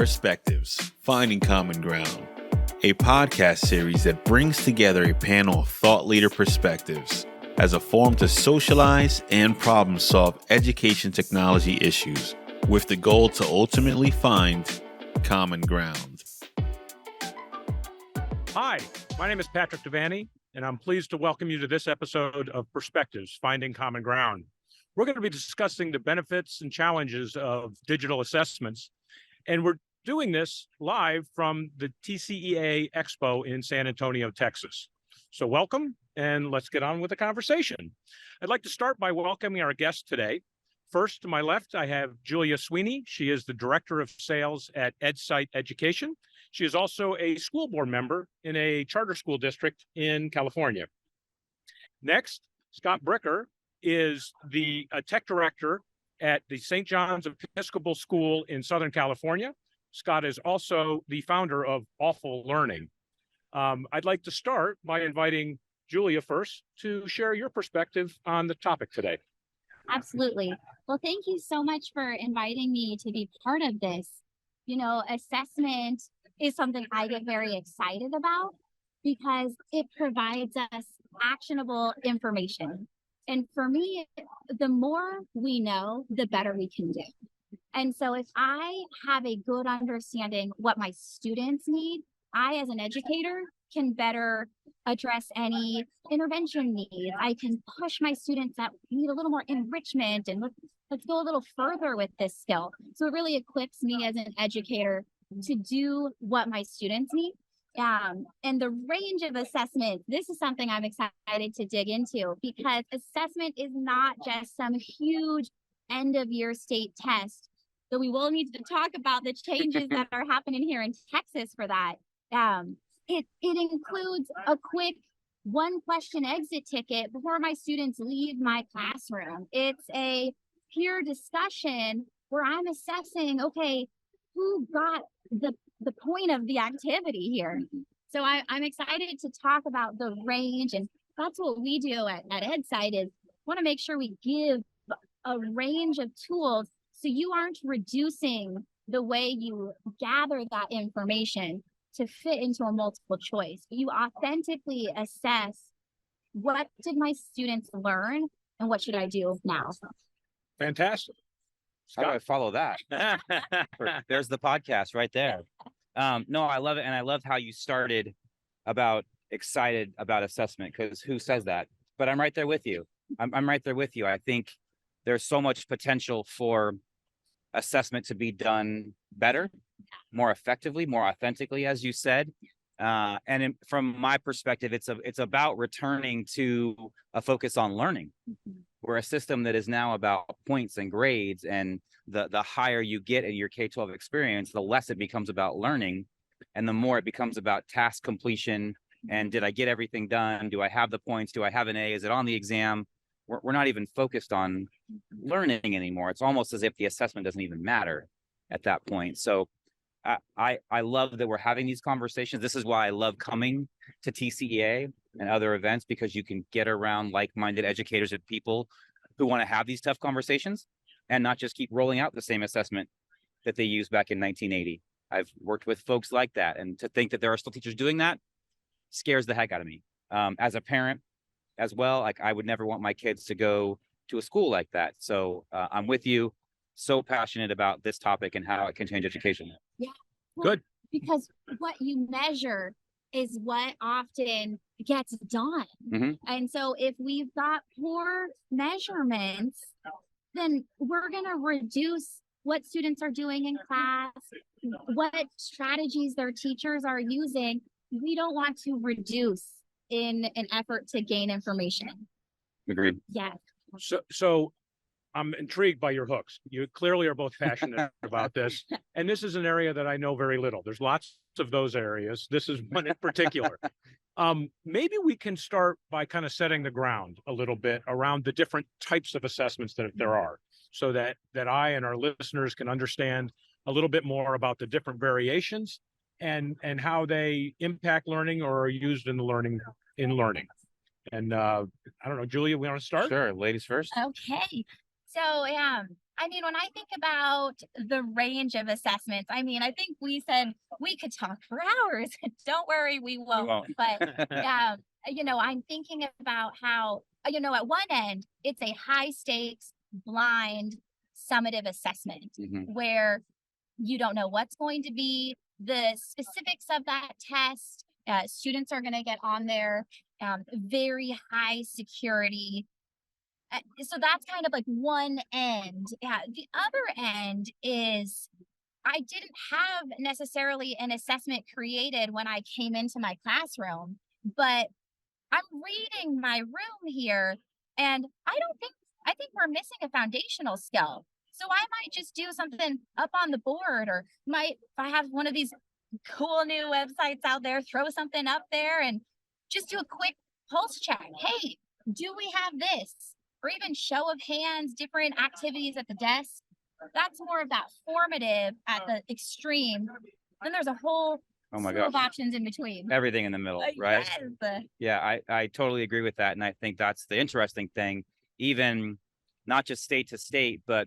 Perspectives, Finding Common Ground, a podcast series that brings together a panel of thought leader perspectives as a forum to socialize and problem solve education technology issues with the goal to ultimately find common ground. Hi, my name is Patrick Devaney, and I'm pleased to welcome you to this episode of Perspectives, Finding Common Ground. We're going to be discussing the benefits and challenges of digital assessments, and we're doing this live from the TCEA Expo in San Antonio, Texas. So welcome, and let's get on with the conversation. I'd like to start by welcoming our guest today. First, to my left, I have Julia Sweeney. She is the Director of Sales at EdSite Education. She is also a school board member in a charter school district in California. Next, Scott Bricker is the tech director at the St. John's Episcopal School in Southern California. Scott is also the founder of Awful Learning. I'd like to start by inviting Julia first to share your perspective on the topic today. Absolutely. Well, thank you so much for inviting me to be part of this. You know, assessment is something I get very excited about because it provides us actionable information. And for me, the more we know, the better we can do. And so if I have a good understanding what my students need, I, as an educator, can better address any intervention needs. I can push my students that need a little more enrichment and let's go a little further with this skill. So it really equips me as an educator to do what my students need. And the range of assessment, this is something I'm excited to dig into because assessment is not just some huge end of year state test. So we will need to talk about the changes that are happening here in Texas for that. It includes a quick one question exit ticket before my students leave my classroom. It's a peer discussion where I'm assessing, okay, who got the point of the activity here? So I'm excited to talk about the range, and that's what we do at EdSite is want to make sure we give a range of tools so you aren't reducing the way you gather that information to fit into a multiple choice. You authentically assess what did my students learn and what should I do now? Fantastic. How do I follow that? There's the podcast right there. No, I love it. And I love how you started about excited about assessment, because who says that? But I'm right there with you. I'm right there with you. I think there's so much potential for assessment to be done better, more effectively, more authentically, as you said. From my perspective, it's about returning to a focus on learning. We're a system that is now about points and grades, and the higher you get in your K-12 experience, the less it becomes about learning, and the more it becomes about task completion. And did I get everything done? Do I have the points? Do I have an A? Is it on the exam? We're not even focused on learning anymore. It's almost as if the assessment doesn't even matter at that point. So I love that we're having these conversations. This is why I love coming to TCEA and other events, because you can get around like-minded educators and people who want to have these tough conversations and not just keep rolling out the same assessment that they used back in 1980. I've worked with folks like that, and to think that there are still teachers doing that scares the heck out of me. As a parent as well, I would never want my kids to go to a school like that. So I'm with you, so passionate about this topic and how it can change education. Yeah. Well, Good. Because what you measure is what often gets done. Mm-hmm. And so if we've got poor measurements, then we're going to reduce what students are doing in class, what strategies their teachers are using. We don't want to reduce in an effort to gain information. Agreed. Yes. So I'm intrigued by your hooks. You clearly are both passionate about this. And this is an area that I know very little. There's lots of those areas. This is one in particular. Maybe we can start by kind of setting the ground a little bit around the different types of assessments that there are, so that I and our listeners can understand a little bit more about the different variations and how they impact learning or are used in learning. And I don't know, Julia, we want to start? Sure, ladies first. Okay. So I mean, when I think about the range of assessments, I mean, I think we said we could talk for hours. Don't worry, we won't. won't. But I'm thinking about how, at one end, it's a high stakes, blind, summative assessment Mhm. where you don't know what's going to be the specifics of that test. Students are going to get on there, very high security. So that's kind of like one end. Yeah. The other end is I didn't have necessarily an assessment created when I came into my classroom, but I'm reading my room here and I think we're missing a foundational skill. So I might just do something up on the board or if I have one of these cool new websites out there, throw something up there and just do a quick pulse check. Hey, do we have this? Or even show of hands, different activities at the desk. That's more of that formative at the extreme. Then there's a whole Oh my slew of gosh. options in between. Everything in the middle, right? Yes. Yeah, I totally agree with that. And I think that's the interesting thing, even not just state to state, but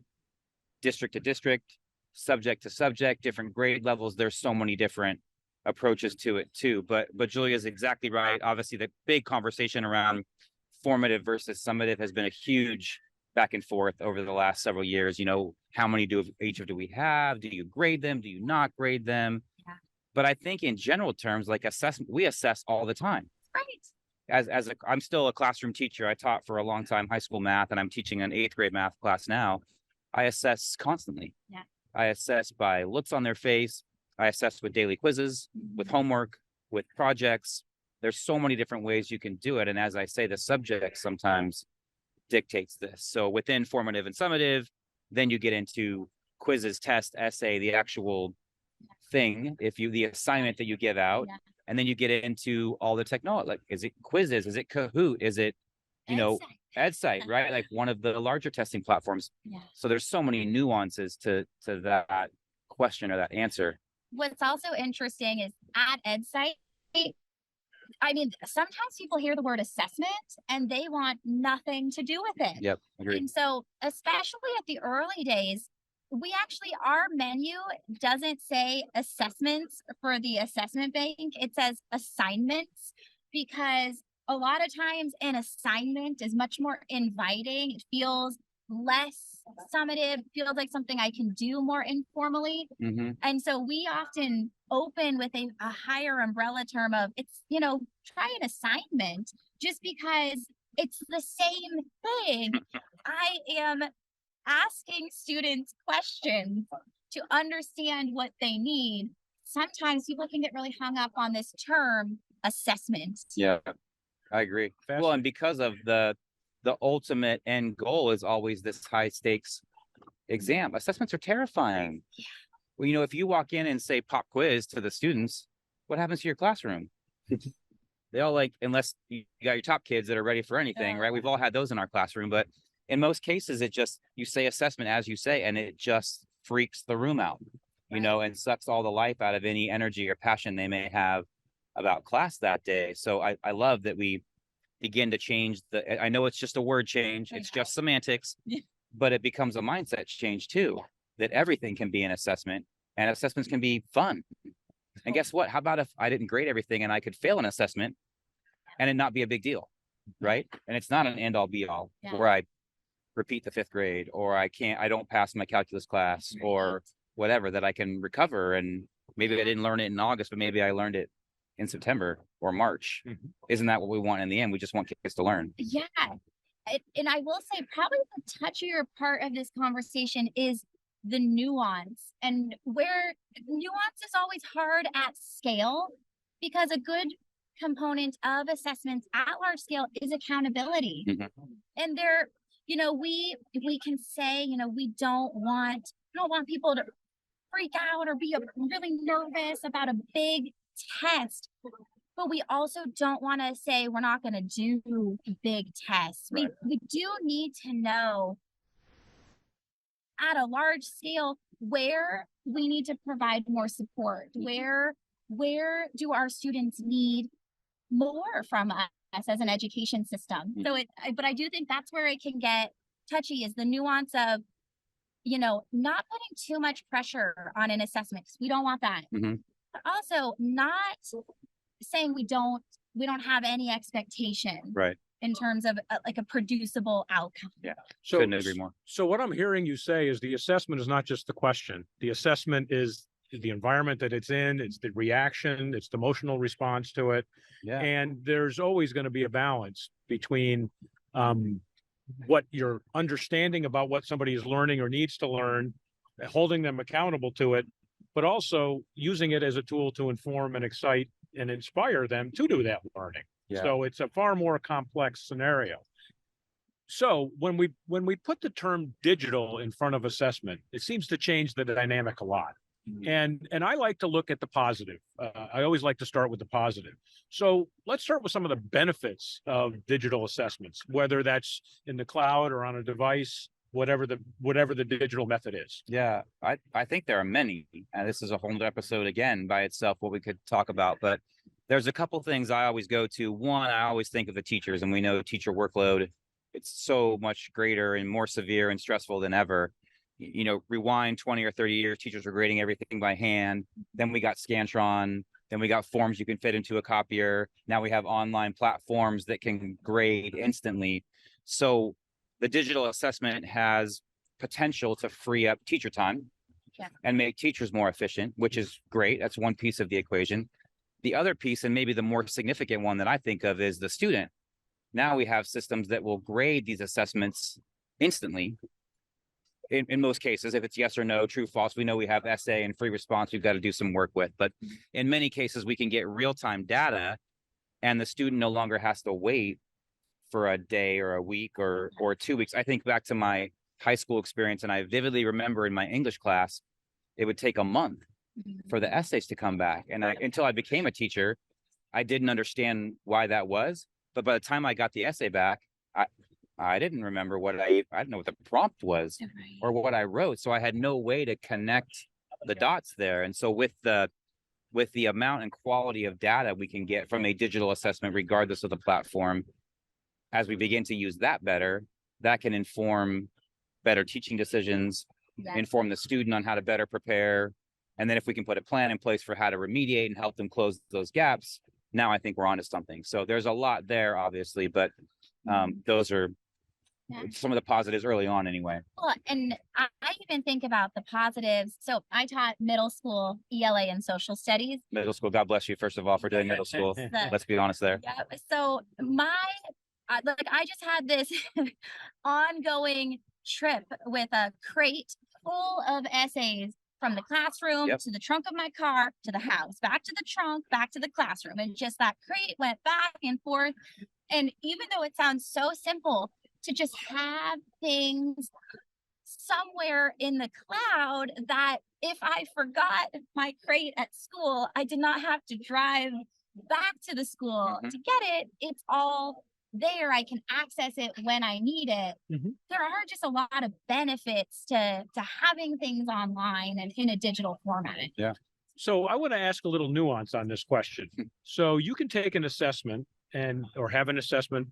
district to district, subject to subject, different grade levels. There's so many different approaches to it too. But Julia's exactly right. Obviously, the big conversation around formative versus summative has been a huge back and forth over the last several years. How many do we have? Do you grade them? Do you not grade them? Yeah. But I think in general terms, like assessment, we assess all the time. Right. I'm still a classroom teacher. I taught for a long time high school math, and I'm teaching an 8th grade math class now. I assess constantly. Yeah. I assess by looks on their face. I assess with daily quizzes, with homework, with projects. There's so many different ways you can do it. And as I say, the subject sometimes dictates this. So within formative and summative, then you get into quizzes, test, essay, the actual thing, the assignment that you give out. Yeah. And then you get into all the technology. Like, is it quizzes? Is it Kahoot? Is it, EdSite, right? Like one of the larger testing platforms. Yeah. So there's so many nuances to that question or that answer. What's also interesting is at EdSite, I mean, sometimes people hear the word assessment and they want nothing to do with it. Yep, agreed. And so, especially at the early days, our menu doesn't say assessments for the assessment bank. It says assignments because a lot of times an assignment is much more inviting. It feels less summative, feels like something I can do more informally. Mm-hmm. And so we often open with a higher umbrella term of try an assignment just because it's the same thing. I am asking students questions to understand what they need. Sometimes people can get really hung up on this term assessment. Yeah, I agree. Well, and because of the ultimate end goal is always this high stakes exam. Assessments are terrifying. Yeah. Well, if you walk in and say pop quiz to the students, what happens to your classroom? They all unless you got your top kids that are ready for anything, right? We've all had those in our classroom, but in most cases, you say assessment as you say, and it just freaks the room out, and sucks all the life out of any energy or passion they may have about class that day. So I love that we begin to change I know it's just a word change. It's just semantics, but it becomes a mindset change too, that everything can be an assessment and assessments can be fun. And guess what? How about if I didn't grade everything and I could fail an assessment and it not be a big deal, right? And it's not an end all be all where I repeat the 5th grade or I don't pass my calculus class or whatever, that I can recover. And maybe I didn't learn it in August, but maybe I learned it in September or March. Mm-hmm. Isn't that what we want in the end? We just want kids to learn. Yeah. And I will say probably the touchier part of this conversation is the nuance, and where nuance is always hard at scale because a good component of assessments at large scale is accountability. Mm-hmm. And we can say, we don't want people to freak out or be really nervous about a big test, but we also don't want to say we're not going to do big tests. Right. We do need to know at a large scale where we need to provide more support. Where do our students need more from us as an education system? So but I do think that's where it can get touchy, is the nuance of not putting too much pressure on an assessment, 'cause we don't want that. Mhm. But also not saying we don't have any expectation Right. in terms of like a producible outcome. Yeah. So, Couldn't agree more. so what I'm hearing you say is the assessment is not just the question. The assessment is the environment that it's in, it's the reaction, it's the emotional response to it. Yeah. And there's always going to be a balance between what you're understanding about what somebody is learning or needs to learn, holding them accountable to it, but also using it as a tool to inform and excite and inspire them to do that learning. Yeah. So it's a far more complex scenario. So when we put the term digital in front of assessment, it seems to change the dynamic a lot. And I like to look at the positive. I always like to start with the positive. So let's start with some of the benefits of digital assessments, whether that's in the cloud or on a device, whatever the digital method is. Yeah, I think there are many, and this is a whole episode again by itself, what we could talk about, but there's a couple things I always go to. One, I always think of the teachers, and we know teacher workload, it's so much greater and more severe and stressful than ever. Rewind 20 or 30 years, teachers were grading everything by hand. Then we got Scantron. Then we got forms you can fit into a copier. Now we have online platforms that can grade instantly. So the digital assessment has potential to free up teacher time and make teachers more efficient, which is great. That's one piece of the equation. The other piece, and maybe the more significant one that I think of, is the student. Now we have systems that will grade these assessments instantly. In most cases, if it's yes or no, true, false, we know we have essay and free response we've got to do some work with. But in many cases, we can get real-time data, and the student no longer has to wait for a day or a week or 2 weeks. I think back to my high school experience, and I vividly remember in my English class, it would take a month for the essays to come back. And until I became a teacher, I didn't understand why that was. But by the time I got the essay back, I didn't remember I didn't know what the prompt was or what I wrote. So I had no way to connect the dots there. And so with the amount and quality of data we can get from a digital assessment, regardless of the platform, as we begin to use that better, that can inform better teaching decisions, inform the student on how to better prepare. And then if we can put a plan in place for how to remediate and help them close those gaps, now I think we're onto something. So there's a lot there, obviously, but those are some of the positives early on anyway. Well, and I even think about the positives. So I taught middle school ELA and social studies. Middle school, God bless you, first of all, for doing middle school. Let's be honest there. Yeah. So I just had this ongoing trip with a crate full of essays from the classroom to the trunk of my car to the house, back to the trunk, back to the classroom. And just that crate went back and forth. And even though it sounds so simple to just have things somewhere in the cloud, that if I forgot my crate at school, I did not have to drive back to the school to get it. It's all there. I can access it when I need it. There are just a lot of benefits to having things online and in a digital format. Yeah. So I want to ask a little nuance on this question. So you can take an assessment or have an assessment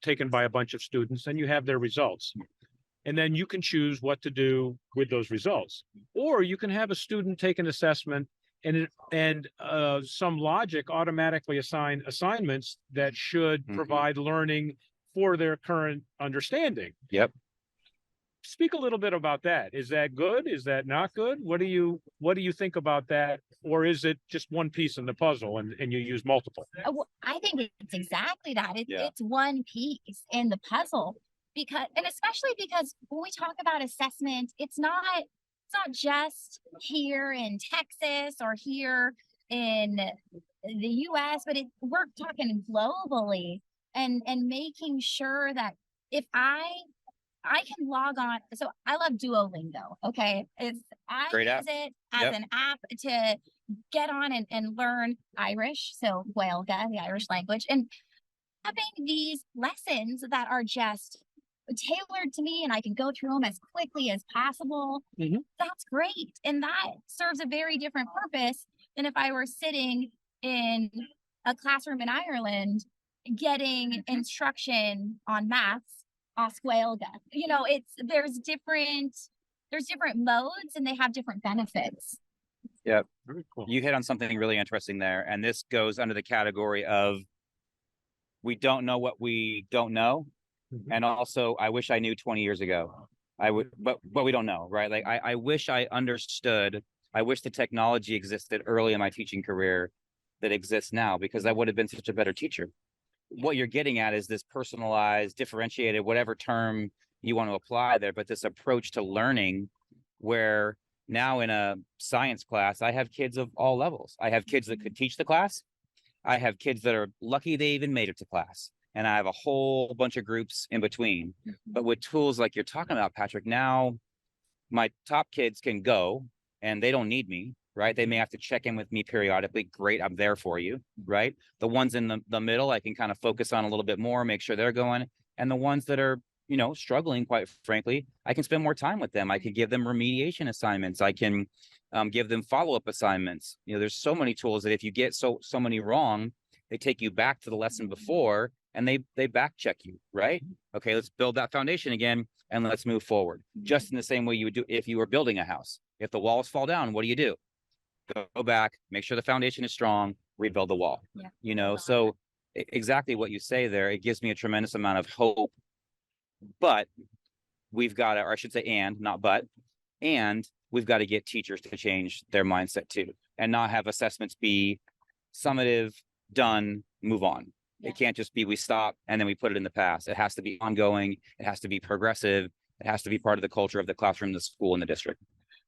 taken by a bunch of students, and you have their results. And then you can choose what to do with those results. Or you can have a student take an assessment and some logic automatically assign assignments that should provide learning for their current understanding. Yep. Speak a little bit about that. Is that good? Is that not good? What do you think about that? Or is it just one piece in the puzzle and you use multiple? I think it's exactly that. It's one piece in the puzzle, especially because when we talk about assessment, it's not just here in Texas or here in the US, but we're talking globally and making sure that if I can log on. So I love Duolingo. Okay. I use it as an app to get on and learn Irish. So Gaelga, the Irish language, and having these lessons that are just tailored to me and I can go through them as quickly as possible. That's great. And that serves a very different purpose than if I were sitting in a classroom in Ireland getting instruction on maths. Gaelga. There's different there's different modes and they have different benefits. Yep. Very cool. You hit on something really interesting there. And this goes under the category of we don't know what we don't know. Mhm. And also, I wish I knew 20 years ago. I would, but we don't know, right? Like I wish I understood. I wish the technology existed early in my teaching career that exists now, because I would have been such a better teacher. What you're getting at is this personalized, differentiated, whatever term you want to apply there, but this approach to learning where now in a science class, I have kids of all levels. I have kids that could teach the class. I have kids that are lucky they even made it to class. And I have a whole bunch of groups in between. But with tools like you're talking about, Patrick, now my top kids can go and they don't need me, right? They may have to check in with me periodically. Great, I'm there for you, right? The ones in the middle, I can kind of focus on a little bit more, make sure they're going. And the ones that are, struggling, quite frankly, I can spend more time with them. I can give them remediation assignments. I can give them follow-up assignments. There's so many tools that if you get so many wrong, they take you back to the lesson before and they back check you, right? Okay, let's build that foundation again and let's move forward. Just in the same way you would do if you were building a house. If the walls fall down, what do? Go back, make sure the foundation is strong, rebuild the wall. Yeah. So exactly what you say there, it gives me a tremendous amount of hope. But we've got to, or I should say and we've got to get teachers to change their mindset too, and not have assessments be summative, done, move on. Yeah. It can't just be we stop and then we put it in the past. It has to be ongoing. It has to be progressive. It has to be part of the culture of the classroom, the school, and the district.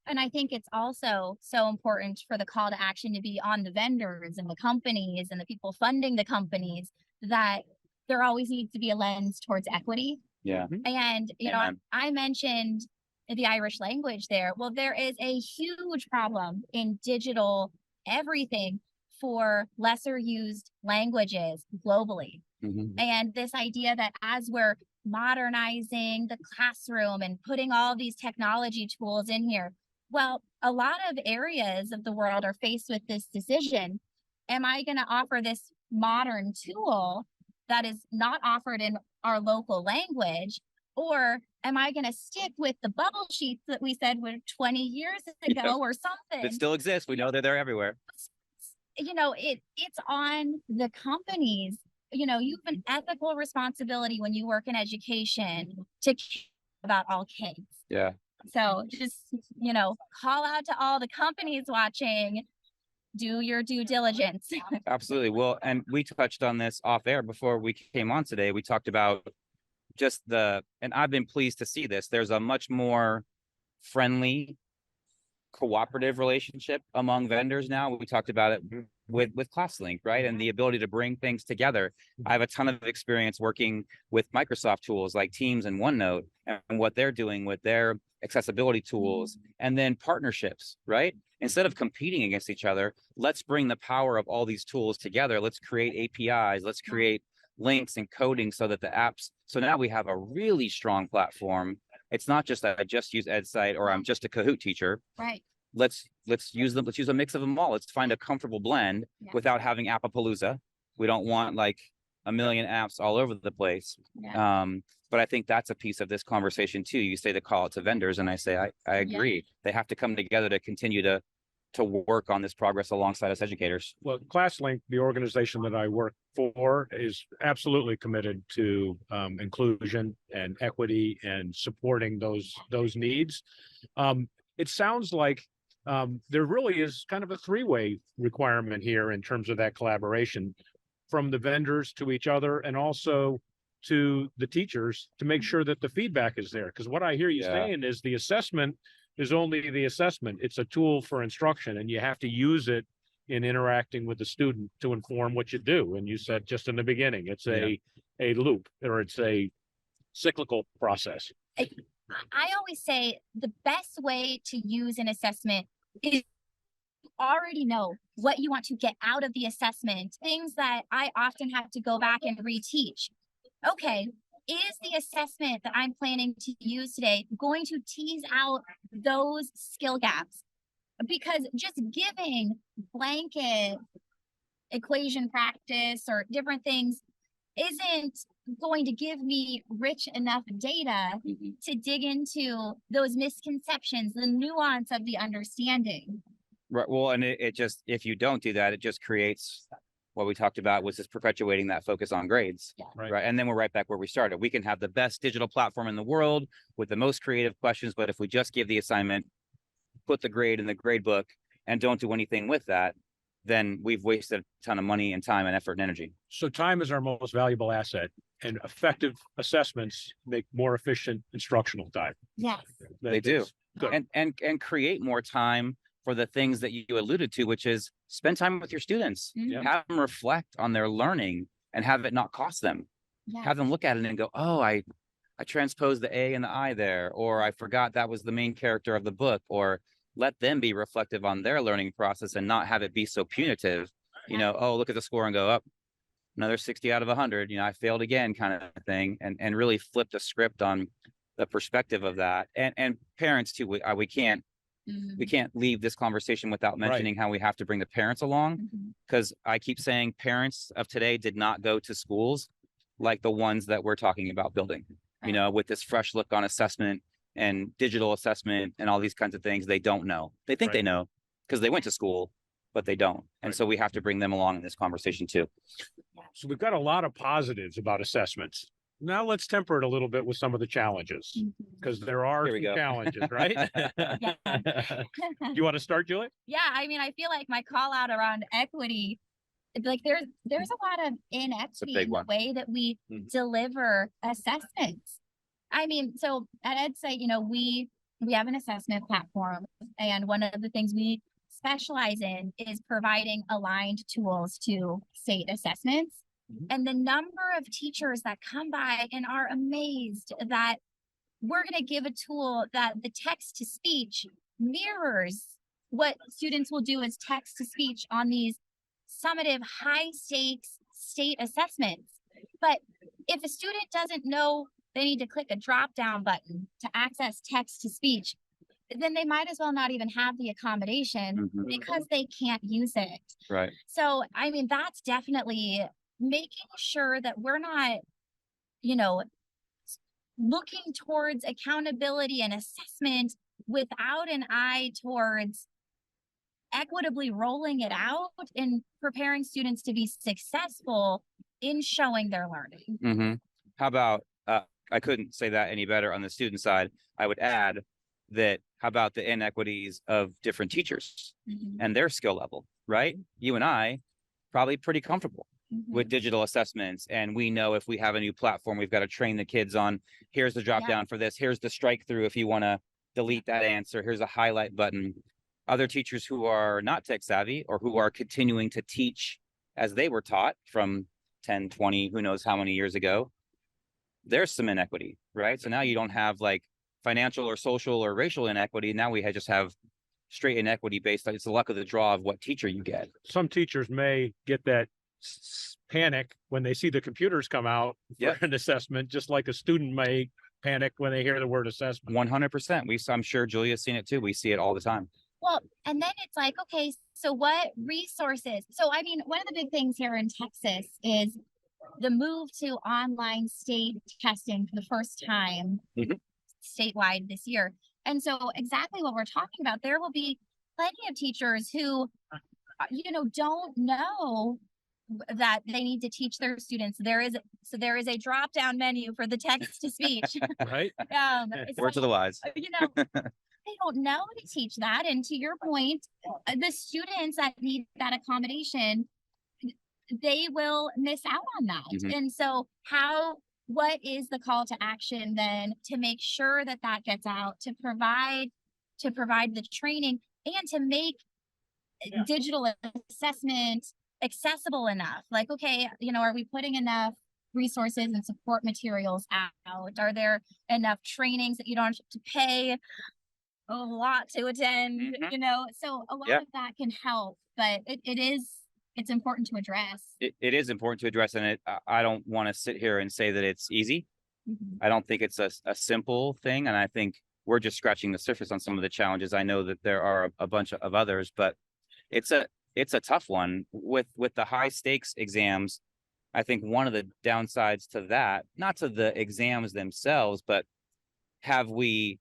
And I think it's also so important for the call to action to be on the vendors and the companies and the people funding the companies, that there always needs to be a lens towards equity. Yeah. And, Amen. I mentioned the Irish language there. Well, there is a huge problem in digital everything for lesser used languages globally. Mhm. And this idea that as we're modernizing the classroom and putting all these technology tools in here, well, a lot of areas of the world are faced with this decision. Am I going to offer this modern tool that is not offered in our local language? Or am I going to stick with the bubble sheets that we said were 20 years ago or something? That still exists. We know they're everywhere. It's on the companies. You have an ethical responsibility when you work in education to care about all kids. Yeah. So just, call out to all the companies watching, do your due diligence. Absolutely. Well, and we touched on this off air before we came on today. We talked about and I've been pleased to see this. There's a much more friendly, cooperative relationship among vendors now. We talked about it with ClassLink, right? And the ability to bring things together. I have a ton of experience working with Microsoft tools like Teams and OneNote and what they're doing with their accessibility tools, and then partnerships, right? Instead of competing against each other, let's bring the power of all these tools together. Let's create APIs. Let's create links and coding so that the apps, so now we have a really strong platform. It's not just that I just use EdSite or I'm just a Kahoot teacher. Right. Let's use them. Let's use a mix of them all. Let's find a comfortable blend without having Appapalooza. We don't want like a million apps all over the place. Yeah. But I think that's a piece of this conversation too. You say to call it to vendors, and I say I agree. They have to come together to continue to work on this progress alongside us educators. Well, ClassLink, the organization that I work for, is absolutely committed to inclusion and equity and supporting those needs. It sounds like there really is kind of a three-way requirement here in terms of that collaboration from the vendors to each other and also to the teachers to make sure that the feedback is there. Because what I hear you saying is the assessment is only the assessment. It's a tool for instruction, and you have to use it in interacting with the student to inform what you do. And you said just in the beginning, it's a loop, or it's a cyclical process. I always say the best way to use an assessment is you already know what you want to get out of the assessment, things that I often have to go back and reteach. Okay, is the assessment that I'm planning to use today going to tease out those skill gaps? Because just giving blanket equation practice or different things isn't going to give me rich enough data to dig into those misconceptions, the nuance of the understanding. Right. Well, and it just, if you don't do that, it just creates what we talked about, was just perpetuating that focus on grades. Yeah. Right. And then we're right back where we started. We can have the best digital platform in the world with the most creative questions, but if we just give the assignment, put the grade in the grade book, and don't do anything with that, then we've wasted a ton of money and time and effort and energy. So time is our most valuable asset, and effective assessments make more efficient instructional time. Yes. They do. That's good. And create more time for the things that you alluded to, which is spend time with your students, Mhm. have them reflect on their learning and have it not cost them. Yes. Have them look at it and go, oh, I transposed the A and the I there, or I forgot that was the main character of the book, or let them be reflective on their learning process and not have it be so punitive, oh, look at the score and go up another 60 out of 100, I failed again kind of thing, and really flip the script on the perspective of that. And parents too, we can't leave this conversation without mentioning how we have to bring the parents along, because I keep saying parents of today did not go to schools like the ones that we're talking about building, with this fresh look on assessment and digital assessment and all these kinds of things. They don't know. They think they know because they went to school, but they don't. And so we have to bring them along in this conversation too. So we've got a lot of positives about assessments. Now let's temper it a little bit with some of the challenges, because there are Here we some go. challenges, right? You want to start, Julie? Yeah, I mean, I feel like my call out around equity, like there's a lot of inequity big in the one. way that we deliver assessments. I mean, so at EdSite, we have an assessment platform, and one of the things we specialize in is providing aligned tools to state assessments. And the number of teachers that come by and are amazed that we're going to give a tool that the text to speech mirrors what students will do as text to speech on these summative high stakes state assessments. But if a student doesn't know they need to click a drop down button to access text to speech, then they might as well not even have the accommodation because they can't use it. Right. So, I mean, that's definitely making sure that we're not, looking towards accountability and assessment without an eye towards equitably rolling it out and preparing students to be successful in showing their learning. How about, I couldn't say that any better on the student side. I would add that, how about the inequities of different teachers and their skill level, right? You and I probably pretty comfortable with digital assessments. And we know if we have a new platform, we've got to train the kids on, here's the drop down for this, here's the strike through if you want to delete that answer, here's a highlight button. Other teachers who are not tech savvy or who are continuing to teach as they were taught from 10, 20, who knows how many years ago, there's some inequity, right? So now you don't have like financial or social or racial inequity. Now we just have straight inequity based on, it's the luck of the draw of what teacher you get. Some teachers may get that panic when they see the computers come out for an assessment, just like a student may panic when they hear the word assessment. 100%. I'm sure Julia's seen it too. We see it all the time. Well, and then it's like, okay, so what resources? So, I mean, one of the big things here in Texas is the move to online state testing for the first time statewide this year. And so exactly what we're talking about, there will be plenty of teachers who, don't know that they need to teach their students. There is a drop down menu for the text to speech. Right. Words of the wise. They don't know to teach that. And to your point, the students that need that accommodation, they will miss out on that. And so what is the call to action then to make sure that gets out, to provide the training and to make digital assessment accessible enough? Like, okay, are we putting enough resources and support materials out? Are there enough trainings that you don't have to pay a lot to attend? So a lot of that can help, but it's important to address. It is important to address, and I don't want to sit here and say that it's easy. I don't think it's a simple thing, and I think we're just scratching the surface on some of the challenges. I know that there are a bunch of others, but it's a tough one with the high stakes exams. I think one of the downsides to that, not to the exams themselves, but have we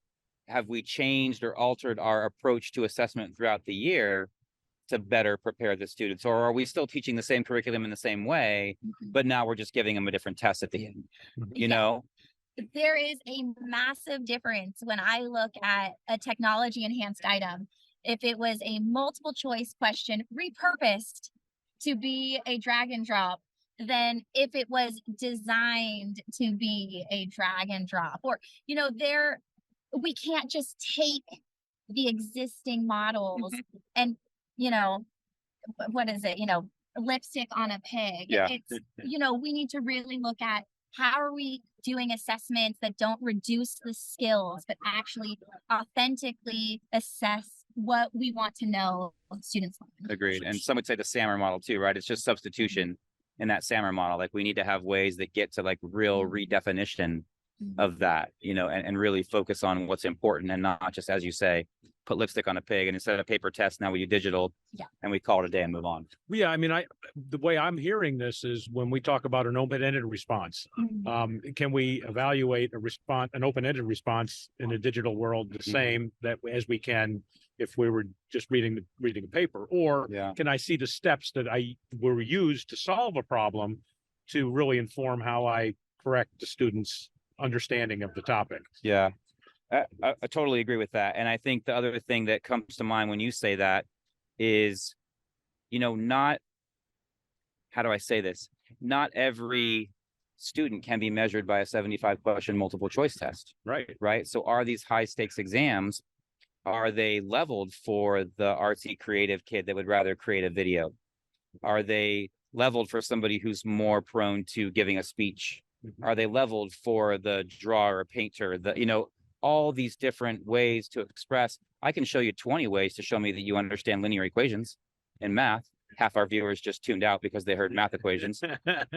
changed or altered our approach to assessment throughout the year to better prepare the students? Or are we still teaching the same curriculum in the same way, but now we're just giving them a different test at the end? You know? There is a massive difference when I look at a technology enhanced item. If it was a multiple choice question repurposed to be a drag and drop, than if it was designed to be a drag and drop. Or, we can't just take the existing models and, what is it? Lipstick on a pig. Yeah. It's, we need to really look at how are we doing assessments that don't reduce the skills, but actually authentically assess what we want to know students learn. Agreed. And some would say the SAMR model too, right? It's just substitution in that SAMR model. Like we need to have ways that get to like real redefinition of that, and really focus on what's important and not just, as you say, put lipstick on a pig and instead of paper test, now we do digital and we call it a day and move on. Yeah, I mean, the way I'm hearing this is when we talk about an open-ended response, can we evaluate an open-ended response in a digital world the same that as we can if we were just reading a paper, or can I see the steps that were used to solve a problem to really inform how I correct the students' understanding of the topic? Yeah, I totally agree with that. And I think the other thing that comes to mind when you say that is, not, how do I say this? Not every student can be measured by a 75 question multiple choice test. Right. So are these high stakes exams, are they leveled for the artsy creative kid that would rather create a video? Are they leveled for somebody who's more prone to giving a speech? Are they leveled for the drawer or painter? All these different ways to express. I can show you 20 ways to show me that you understand linear equations in math. Half our viewers just tuned out because they heard math equations,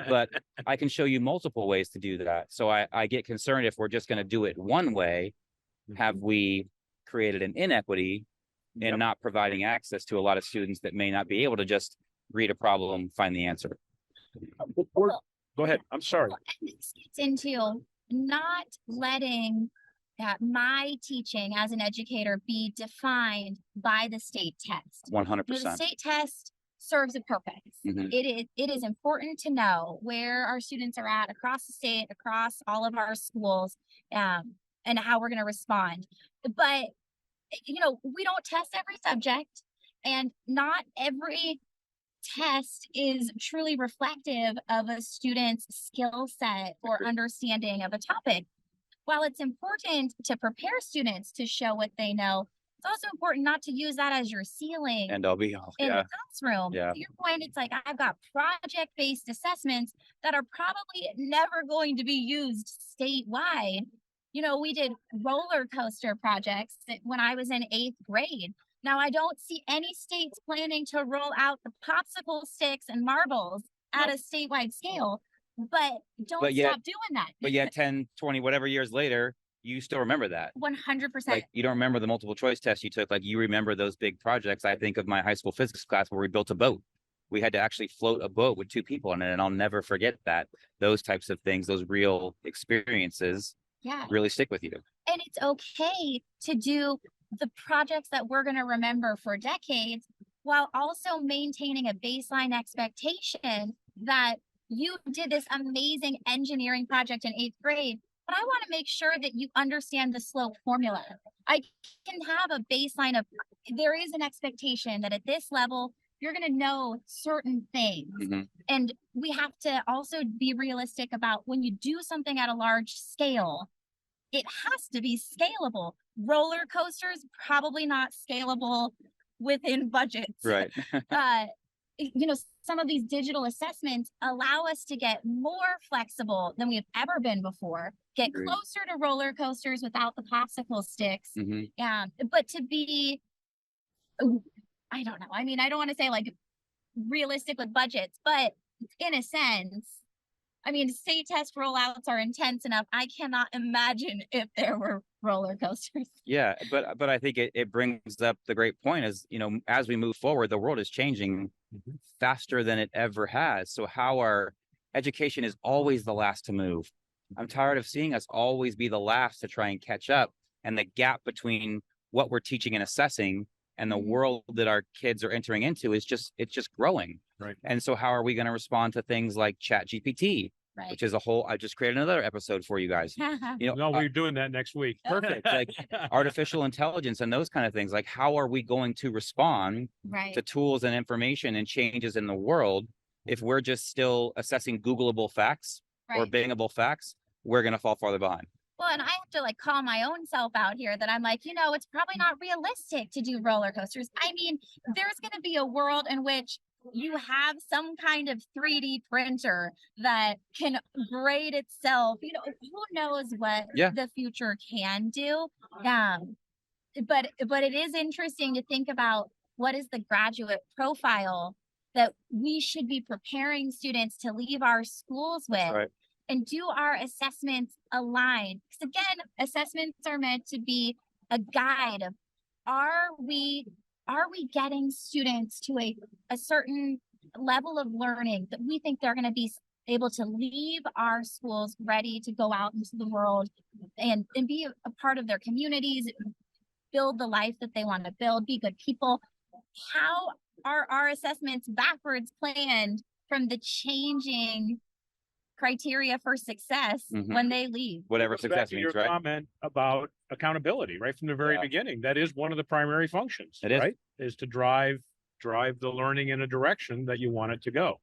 but I can show you multiple ways to do that. So I get concerned if we're just going to do it one way, have we created an inequity in not providing access to a lot of students that may not be able to just read a problem, find the answer. Go ahead. I'm sorry. And this gets into not letting my teaching as an educator be defined by the state test. 100%. The state test serves a purpose. It is important to know where our students are at across the state, across all of our schools, and how we're going to respond. But, we don't test every subject, and not every test is truly reflective of a student's skill set or understanding of a topic. While it's important to prepare students to show what they know, it's also important not to use that as your ceiling and I'll be all, in the classroom. Yeah. To your point, it's like I've got project-based assessments that are probably never going to be used statewide. We did roller coaster projects when I was in 8th grade. Now, I don't see any states planning to roll out the popsicle sticks and marbles at a statewide scale, but stop doing that. But yet 10, 20, whatever years later, you still remember that. 100%. Like you don't remember the multiple choice test you took. Like you remember those big projects. I think of my high school physics class where we built a boat. We had to actually float a boat with 2 people in it. And I'll never forget that. Those types of things, those real experiences really stick with you. And it's okay to do the projects that we're going to remember for decades while also maintaining a baseline expectation that you did this amazing engineering project in 8th grade, but I want to make sure that you understand the slope formula. I can have a baseline of, there is an expectation that at this level, you're going to know certain things. And we have to also be realistic about when you do something at a large scale, it has to be scalable. Roller coasters, probably not scalable within budgets. Right. Some of these digital assessments allow us to get more flexible than we've ever been before, get closer to roller coasters without the popsicle sticks. But to be, I don't know. I mean, I don't want to say like realistic with budgets, but in a sense, I mean, state test rollouts are intense enough. I cannot imagine if there were roller coasters. Yeah, but I think it brings up the great point is, as we move forward, the world is changing faster than it ever has. So how are education is always the last to move. I'm tired of seeing us always be the last to try and catch up. And the gap between what we're teaching and assessing and the world that our kids are entering into is just growing. Right. And so how are we going to respond to things like ChatGPT, Right. which is a whole, I just created another episode for you guys. No, we're doing that next week. Perfect. Like artificial intelligence and those kind of things. Like, how are we going to respond Right. to tools and information and changes in the world if we're just still assessing Googleable facts or Right. Bingable facts? We're going to fall farther behind. Well, and I have to like call my own self out here that I'm like, it's probably not realistic to do roller coasters. I mean, there's going to be a world in which you have some kind of 3D printer that can grade itself. Who knows what the future can do. But it is interesting to think about what is the graduate profile that we should be preparing students to leave our schools with. Right. And do our assessments align? Because again, assessments are meant to be a guide of are we getting students to a certain level of learning that we think they're going to be able to leave our schools ready to go out into the world and be a part of their communities, build the life that they want to build, be good people. How are our assessments backwards planned from the changing criteria for success when they leave? Whatever success means, your right? Comment about accountability, right from the very beginning. That is one of the primary functions. It is. Right? Is to drive the learning in a direction that you want it to go.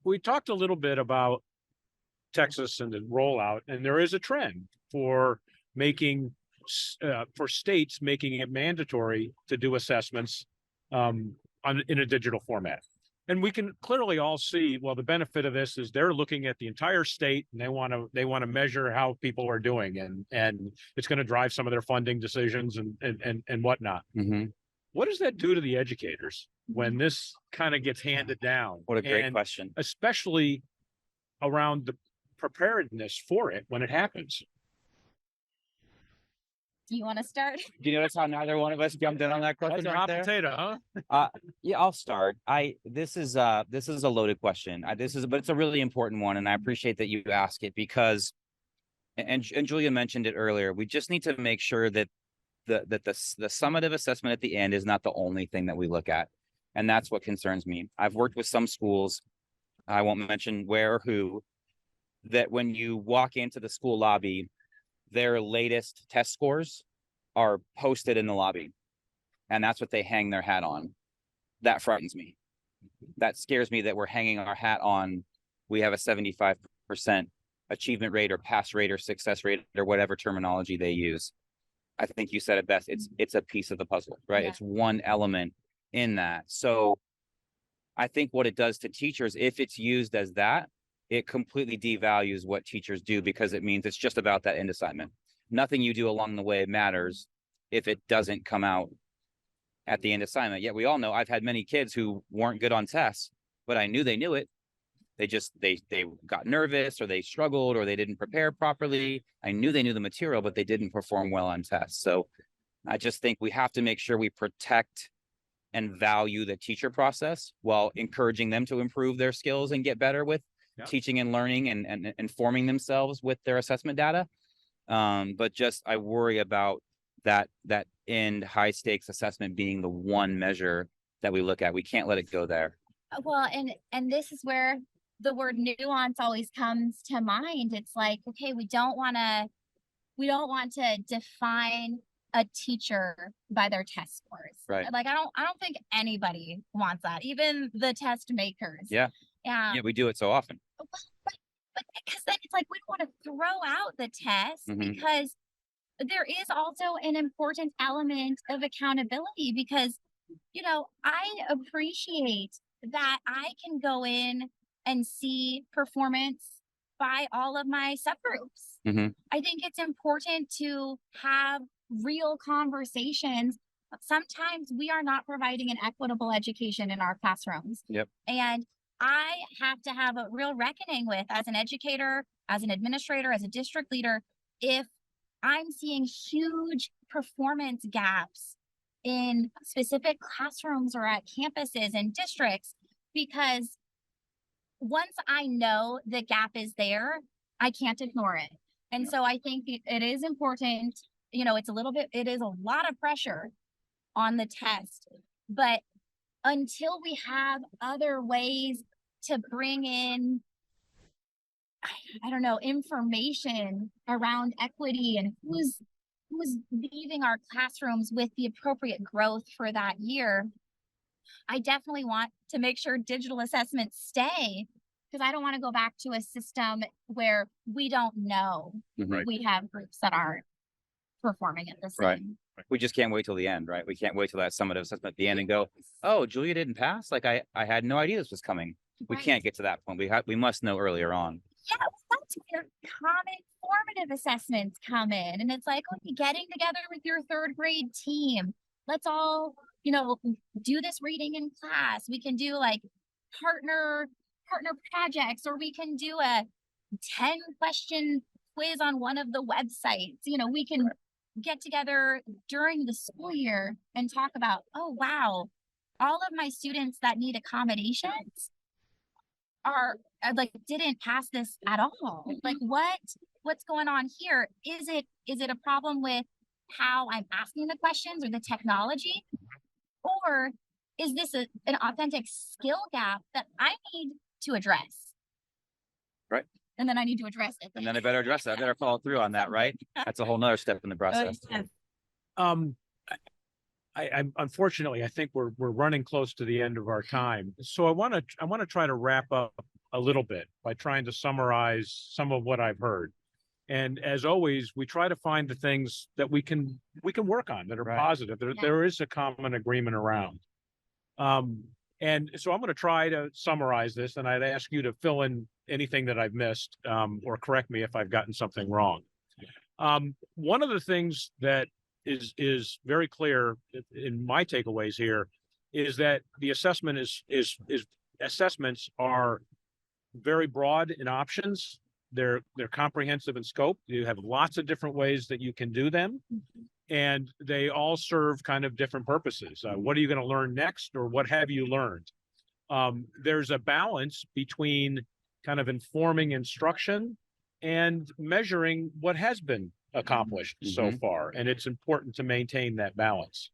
We talked a little bit about Texas and the rollout, and there is a trend for making for states making it mandatory to do assessments in a digital format. And we can clearly all see, well, the benefit of this is they're looking at the entire state and they want to measure how people are doing, and it's going to drive some of their funding decisions and whatnot. What does that do to the educators when this kind of gets handed down? What a great question. Especially around the preparedness for it when it happens. Do you want to start? Do you notice how neither one of us jumped in on that question? That's a hot potato, huh? Yeah, I'll start. This is a loaded question. But it's a really important one, and I appreciate that you ask it because, and Julia mentioned it earlier. We just need to make sure that the summative assessment at the end is not the only thing that we look at, and that's what concerns me. I've worked with some schools, I won't mention where or who, that when you walk into the school lobby, their latest test scores are posted in the lobby, and that's what they hang their hat on. That frightens me. That scares me that we're hanging our hat on, we have a 75% achievement rate or pass rate or success rate or whatever terminology they use. I think you said it best. It's a piece of the puzzle, right? Yeah. It's one element in that. So I think what it does to teachers, if it's used as that, it completely devalues what teachers do, because it means it's just about that end assignment. Nothing you do along the way matters if it doesn't come out at the end assignment. Yet we all know I've had many kids who weren't good on tests, but I knew they knew it. They got nervous, or they struggled, or they didn't prepare properly. I knew they knew the material, but they didn't perform well on tests. So I just think we have to make sure we protect and value the teacher process while encouraging them to improve their skills and get better with teaching and learning and informing themselves with their assessment data. But just, I worry about that end high stakes assessment being the one measure that we look at. We can't let it go there. Well, and this is where the word nuance always comes to mind. It's like, okay, we don't want to define a teacher by their test scores. Right. Like, I don't think anybody wants that, even the test makers. Yeah, we do it so often. But because then it's like, we don't want to throw out the test because there is also an important element of accountability, because, I appreciate that I can go in and see performance by all of my subgroups. I think it's important to have real conversations. Sometimes we are not providing an equitable education in our classrooms. Yep. And I have to have a real reckoning with, as an educator, as an administrator, as a district leader, if I'm seeing huge performance gaps in specific classrooms or at campuses and districts, because once I know the gap is there, I can't ignore it. And so I think it is important, it is a lot of pressure on the test, but until we have other ways to bring in, I don't know, information around equity and who's leaving our classrooms with the appropriate growth for that year, I definitely want to make sure digital assessments stay, because I don't want to go back to a system where we don't know Mhm. we have groups that aren't performing at the same. Right. We just can't wait till the end, right? We can't wait till that summative assessment at the end and go, oh, Julia didn't pass. Like I had no idea this was coming. We Right. can't get to that point. We must know earlier on. Yeah, that's where common formative assessments come in. And it's like, okay, getting together with your third grade team. Let's all, do this reading in class. We can do like partner projects, or we can do a 10-question quiz on one of the websites. We can get together during the school year and talk about, oh wow, all of my students that need accommodations are like didn't pass this at all. Like what's going on here? Is it a problem with how I'm asking the questions or the technology? Or is this an authentic skill gap that I need to address? Right. And then I need to address it. And then I better address that. I better follow through on that, right? That's a whole nother step in the process. Yes. I unfortunately, I think we're running close to the end of our time. So I want to try to wrap up a little bit by trying to summarize some of what I've heard. And as always, we try to find the things that we can work on that are Right. positive. There is a common agreement around. And so I'm going to try to summarize this, and I'd ask you to fill in anything that I've missed, or correct me if I've gotten something wrong. One of the things that is very clear in my takeaways here is that the assessment is assessments are very broad in options. They're comprehensive in scope. You have lots of different ways that you can do them, and they all serve kind of different purposes. What are you going to learn next, or what have you learned? There's a balance between kind of informing instruction and measuring what has been accomplished so far, and it's important to maintain that balance.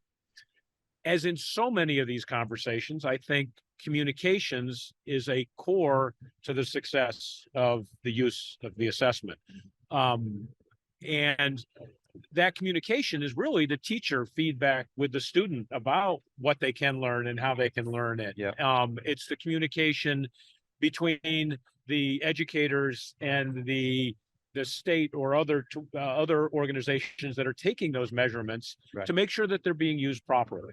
As in so many of these conversations, I think communications is a core to the success of the use of the assessment. And that communication is really the teacher feedback with the student about what they can learn and how they can learn it. Yeah. It's the communication between the educators and the state or other organizations that are taking those measurements, right, to make sure that they're being used properly.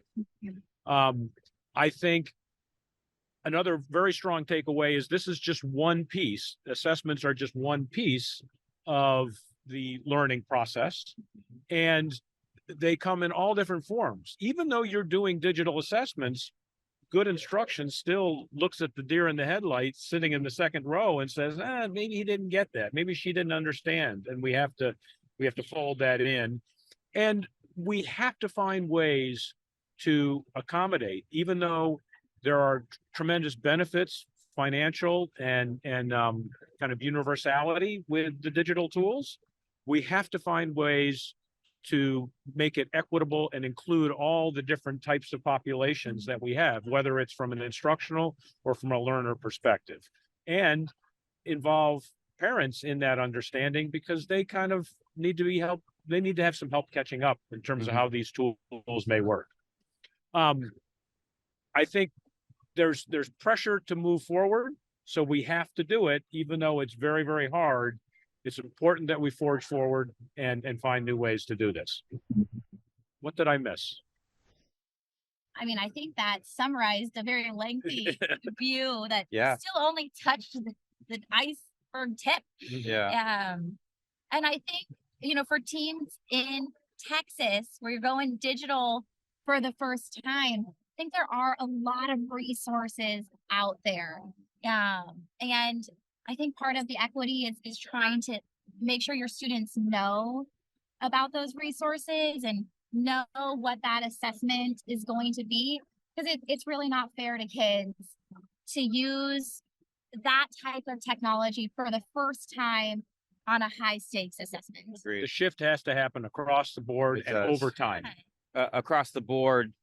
I think another very strong takeaway is this is just one piece. Assessments are just one piece of the learning process, and they come in all different forms. Even though you're doing digital assessments, good instruction still looks at the deer in the headlights sitting in the second row and says, maybe he didn't get that. Maybe she didn't understand. And we have to fold that in. And we have to find ways to accommodate, even though there are tremendous benefits, financial and kind of universality with the digital tools. We have to find ways to make it equitable and include all the different types of populations that we have, whether it's from an instructional or from a learner perspective, and involve parents in that understanding, because they kind of need to be helped. They need to have some help catching up in terms of how these tools may work. I think there's pressure to move forward, so we have to do it, even though it's very, very hard. It's important that we forge forward and find new ways to do this. What did I miss? I mean, I think that summarized a very lengthy view that Yeah. still only touched the iceberg tip. Yeah. And I think, for teams in Texas where you're going digital for the first time, I think there are a lot of resources out there. And I think part of the equity is trying to make sure your students know about those resources and know what that assessment is going to be, because it's really not fair to kids to use that type of technology for the first time on a high stakes assessment. The shift has to happen across the board It and does. over time. Across the board,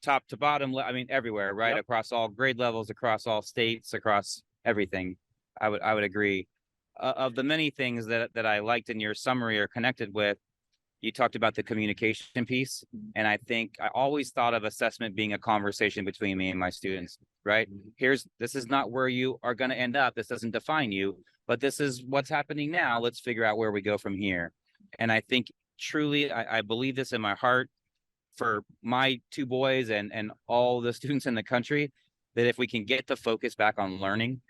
top to bottom, I mean, everywhere, right? Yep. Across all grade levels, across all states, across everything. I would agree. Of the many things that I liked in your summary or connected with, you talked about the communication piece. And I think I always thought of assessment being a conversation between me and my students, right? This is not where you are going to end up. This doesn't define you, but this is what's happening now. Let's figure out where we go from here. And I think truly, I believe this in my heart for my two boys and all the students in the country, that if we can get the focus back on learning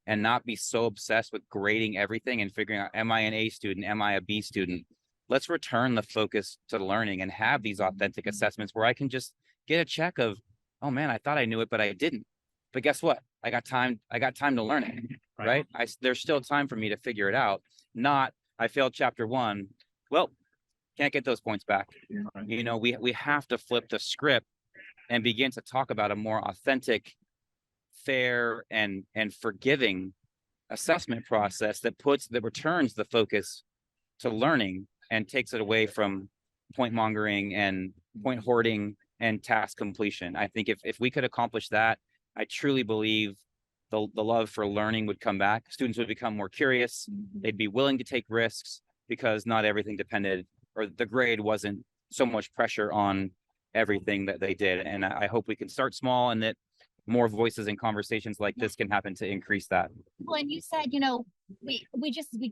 and not be so obsessed with grading everything and figuring out, am I an A student? Am I a B student? Let's return the focus to learning and have these authentic assessments where I can just get a check of, oh man, I thought I knew it, but I didn't. But guess what? I got time to learn it, right? There's still time for me to figure it out. Not, I failed chapter 1. Well, can't get those points back. Right. You know, we have to flip the script and begin to talk about a more authentic, fair, and forgiving assessment process that returns the focus to learning and takes it away from point mongering and point hoarding and task completion. I think if we could accomplish that, I truly believe the love for learning would come back. Students would become more curious. They'd be willing to take risks because not everything depended, or the grade wasn't so much pressure on everything that they did. And I hope we can start small and that more voices and conversations like this can happen to increase that. Well, and you said, you know, we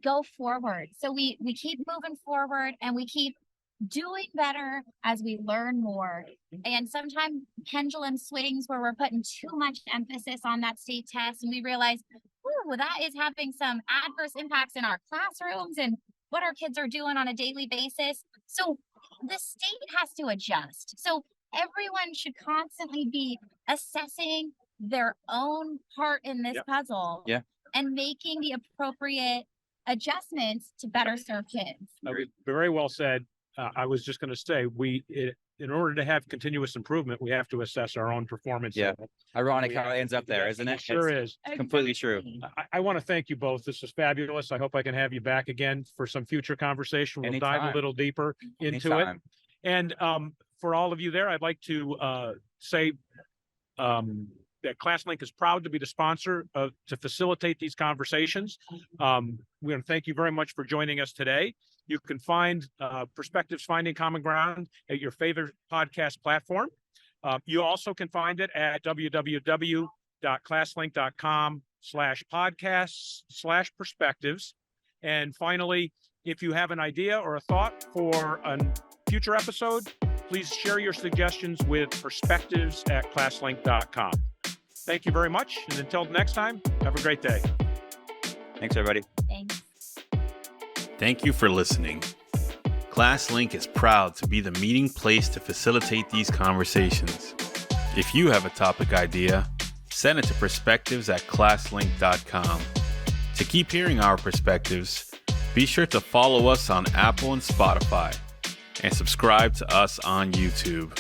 go forward. So we keep moving forward and we keep doing better as we learn more. And sometimes pendulum swings where we're putting too much emphasis on that state test and we realize, ooh, that is having some adverse impacts in our classrooms and what our kids are doing on a daily basis. So the state has to adjust. So everyone should constantly be assessing their own part in this puzzle and making the appropriate adjustments to better serve kids. Very well said. I was just going to say, in order to have continuous improvement, we have to assess our own performance. Yeah. Ironic how it ends up there, isn't it? It sure is. Completely true. I want to thank you both. This was fabulous. I hope I can have you back again for some future conversation. We'll dive a little deeper into it. And for all of you there, I'd like to say that ClassLink is proud to be the sponsor to facilitate these conversations. We want to thank you very much for joining us today. You can find Perspectives Finding Common Ground at your favorite podcast platform. You also can find it at www.classlink.com/podcasts/perspectives. And finally, if you have an idea or a thought for a future episode, please share your suggestions with perspectives@classlink.com. Thank you very much. And until next time, have a great day. Thanks, everybody. Thanks. Thank you for listening. ClassLink is proud to be the meeting place to facilitate these conversations. If you have a topic idea, send it to perspectives@classlink.com. To keep hearing our perspectives, be sure to follow us on Apple and Spotify and subscribe to us on YouTube.